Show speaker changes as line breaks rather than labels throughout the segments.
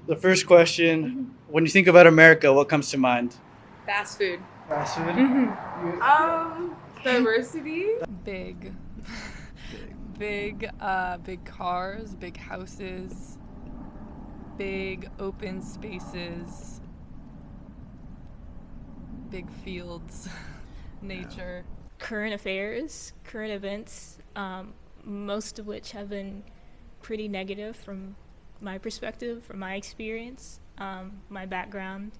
The first question, when you think about America, what comes to mind?
Fast food.
Fast food?
Diversity.
Big. Big cars, big houses, big open spaces, big fields, nature.
Current affairs, current events, most of which have been pretty negative from my perspective, from my experience, my background.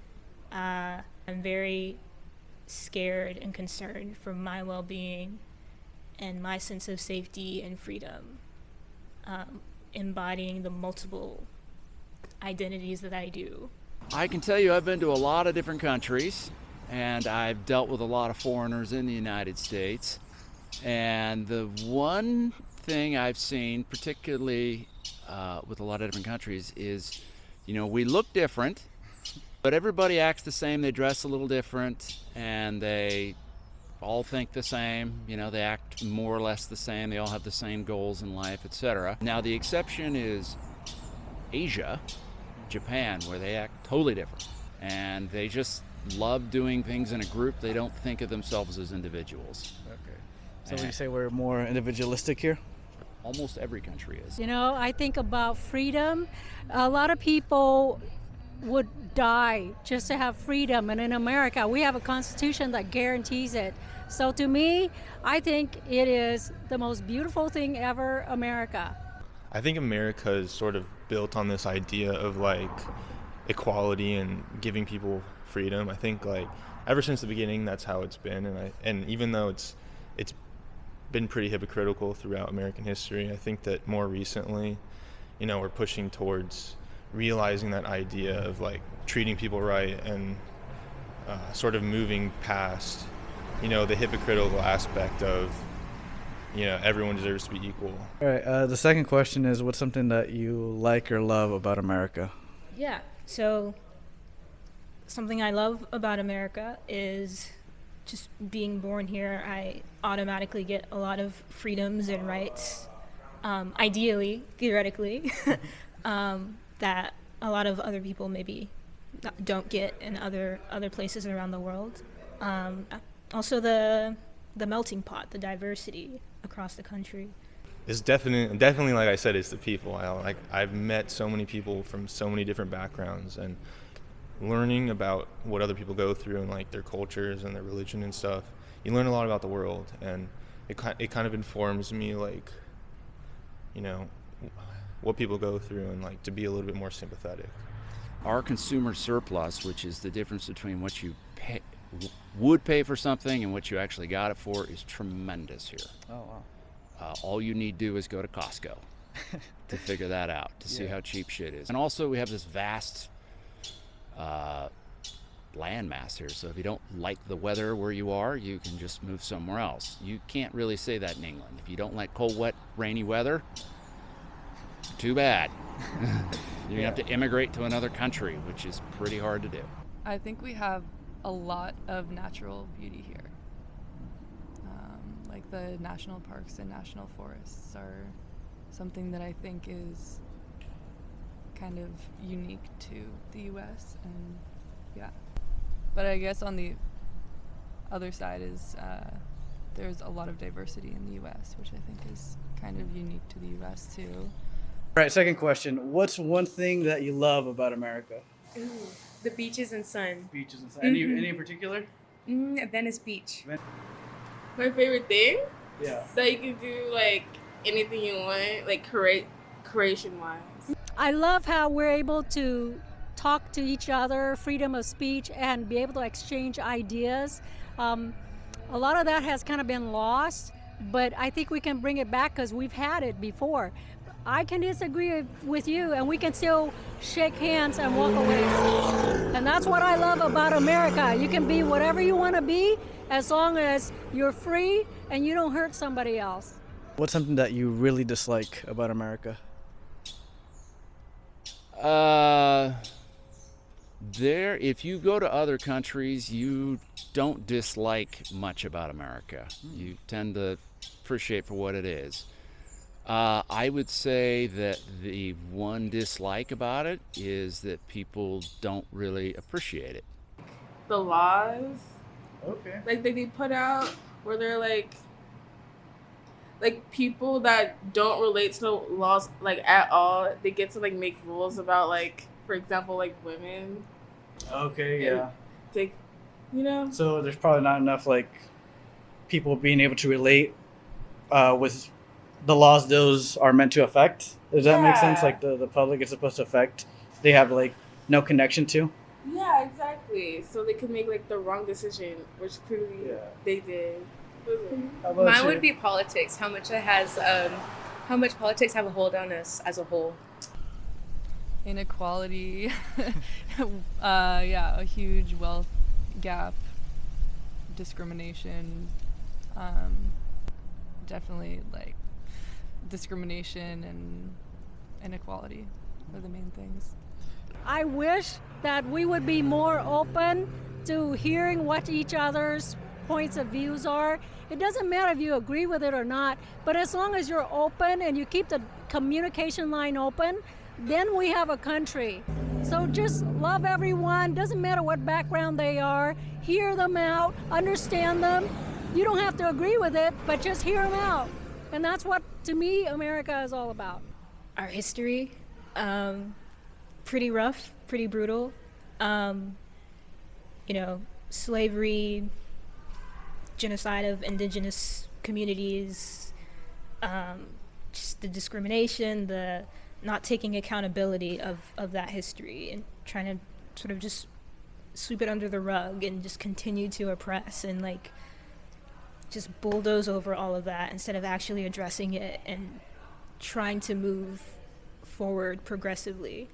I'm very scared and concerned for my well-being and my sense of safety and freedom, embodying the multiple identities that I do.
I can tell you I've been to a lot of different countries, and I've dealt with a lot of foreigners in the United States. And the one thing I've seen, particularly with a lot of different countries, is, we look different, but everybody acts the same. They dress a little different, and they all think the same. They act more or less the same. They all have the same goals in life, etc. Now, the exception is Asia, Japan, where they act totally different, and they just love doing things in a group. They don't think of themselves as individuals.
Okay. So would you say we're more individualistic here?
Almost every country is.
I think about freedom. A lot of people would die just to have freedom, and in America we have a constitution that guarantees it. So to me, I think it is the most beautiful thing ever, America.
I think America is sort of built on this idea of equality and giving people freedom. I think ever since the beginning that's how it's been, and even though it's been pretty hypocritical throughout American history, I think that more recently, we're pushing towards realizing that idea of treating people right and sort of moving past the hypocritical aspect of everyone deserves to be equal.
All right. The second question is, what's something that you like or love about America?
Yeah, so something I love about America is just being born here. I automatically get a lot of freedoms and rights, ideally, theoretically, that a lot of other people maybe don't get in other places around the world. Also the melting pot, the diversity across the country.
It's definitely like I said, it's the people. I've met so many people from so many different backgrounds, and learning about what other people go through and their cultures and their religion and stuff, you learn a lot about the world, and it kind of informs me what people go through, and to be a little bit more sympathetic.
Our consumer surplus, which is the difference between what you would pay for something and what you actually got it for, is tremendous here.
Oh, wow.
All you need to do is go to Costco to figure that out, to see how cheap shit is. And also we have this vast landmass here, so if you don't like the weather where you are, you can just move somewhere else. You can't really say that in England. If you don't like cold, wet, rainy weather, too bad. You have to immigrate to another country, which is pretty hard to do.
I think we have a lot of natural beauty here. The national parks and national forests are something that I think is kind of unique to the U.S. and yeah. But I guess on the other side is there's a lot of diversity in the U.S., which I think is kind of unique to the U.S. too.
All right, second question. What's one thing that you love about America?
Ooh, the beaches and sun.
Beaches and sun. Any in particular?
Venice Beach. My favorite thing?
Yeah.
That you can do anything you want, creation wise.
I love how we're able to talk to each other, freedom of speech, and be able to exchange ideas. A lot of that has kind of been lost, but I think we can bring it back because we've had it before. I can disagree with you, and we can still shake hands and walk away. And that's what I love about America. You can be whatever you want to be as long as you're free and you don't hurt somebody else.
What's something that you really dislike about America?
If you go to other countries, you don't dislike much about America. You tend to appreciate for what it is. I would say that the one dislike about it is that people don't really appreciate it.
The laws,
Okay.
like they put out, where they're like people that don't relate to the laws like at all, they get to like make rules about, like, for example, like women.
Okay, yeah.
Take, you know.
So there's probably not enough like people being able to relate with the laws those are meant to affect. Does that make sense?
Yeah.
Like the public is supposed to affect, they have like no connection to.
Yeah, exactly. So they could make like the wrong decision, which clearly
Yeah.
they did.
How about
Mine
you?
would be politics. How much politics have a hold on us as a whole.
Inequality, yeah, a huge wealth gap, discrimination, definitely like discrimination and inequality are the main things.
I wish that we would be more open to hearing what each other's points of views are. It doesn't matter if you agree with it or not, but as long as you're open and you keep the communication line open, then we have a country. So just love everyone, doesn't matter what background they are, hear them out, understand them. You don't have to agree with it, but just hear them out. And that's what, to me, America is all about.
Our history, pretty rough, pretty brutal. You know, slavery, genocide of indigenous communities, just the discrimination, the not taking accountability of that history and trying to sort of just sweep it under the rug and just continue to oppress and like just bulldoze over all of that instead of actually addressing it and trying to move forward progressively.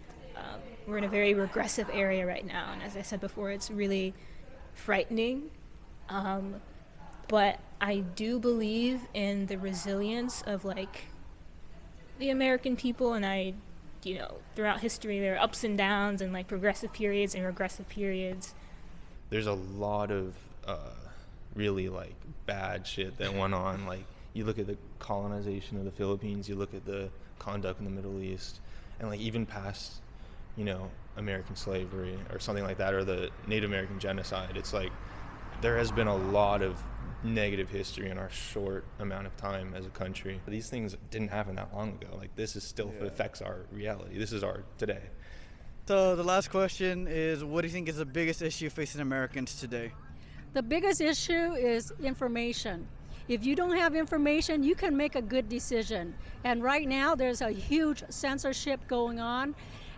We're in a very regressive area right now, and as I said before, it's really frightening. But I do believe in the resilience of like the American people, and I, you know, throughout history there are ups and downs and like progressive periods and regressive periods.
There's a lot of really like bad shit that went on. Like you look at the colonization of the Philippines, you look at the conduct in the Middle East, and like even past, you know, American slavery or something like that, or the Native American genocide. It's like there has been a lot of negative history in our short amount of time as a country. These things didn't happen that long ago. Like this is still affects our reality. This is our today.
So the last question is, what do you think is the biggest issue facing Americans today?
The biggest issue is information. If you don't have information, you can make a good decision. And right now, there's a huge censorship going on.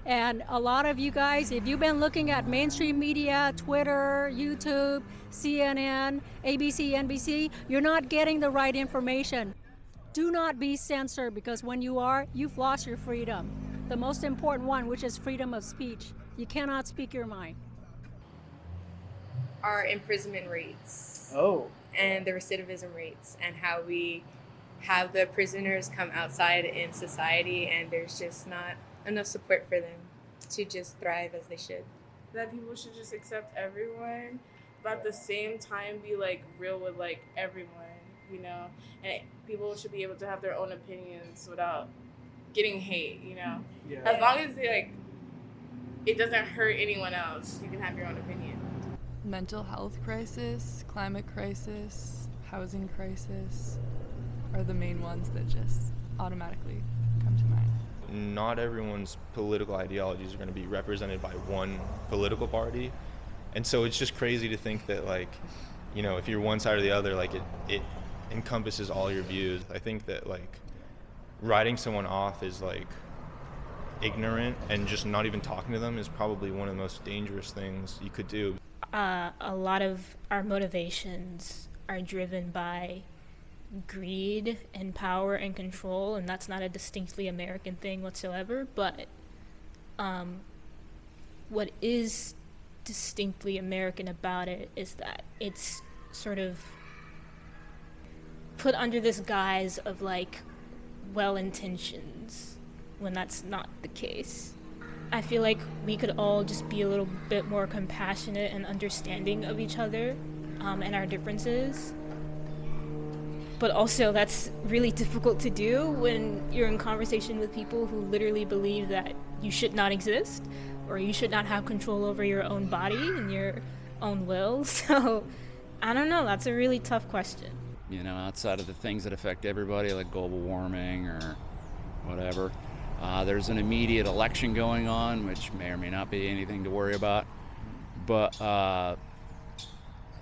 And a lot of you guys, if you've been looking at mainstream media, Twitter, YouTube, CNN, ABC, NBC, you're not getting the right information. Do not be censored, because when you are, you've lost your freedom. The most important one, which is freedom of speech. You cannot speak your mind.
Our imprisonment rates
Oh.
and the recidivism rates, and how we have the prisoners come outside in society and there's just not enough support for them to just thrive as they should.
That people should just accept everyone, but at the same time be like real with like everyone, you know, and people should be able to have their own opinions without getting hate, you know.
Yeah.
As long as they like, it doesn't hurt anyone else, you can have your own opinion.
Mental health crisis, climate crisis, housing crisis are the main ones that just automatically come to mind.
Not everyone's political ideologies are going to be represented by one political party, and so it's just crazy to think that, like, you know, if you're one side or the other, like it encompasses all your views. I think that like writing someone off as like ignorant and just not even talking to them is probably one of the most dangerous things you could do.
A lot of our motivations are driven by greed and power and control, and that's not a distinctly American thing whatsoever, but what is distinctly American about it is that it's sort of put under this guise of like well-intentions when that's not the case. I feel like we could all just be a little bit more compassionate and understanding of each other and our differences. but also that's really difficult to do when you're in conversation with people who literally believe that you should not exist or you should not have control over your own body and your own will. So I don't know, that's a really tough question.
You know, outside of the things that affect everybody, like global warming or whatever, there's an immediate election going on, which may or may not be anything to worry about. But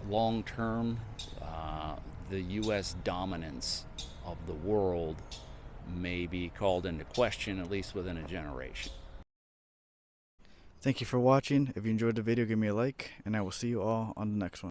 long term, the U.S. dominance of the world may be called into question, at least within a generation.
Thank you for watching. If you enjoyed the video, give me a like, and I will see you all on the next one.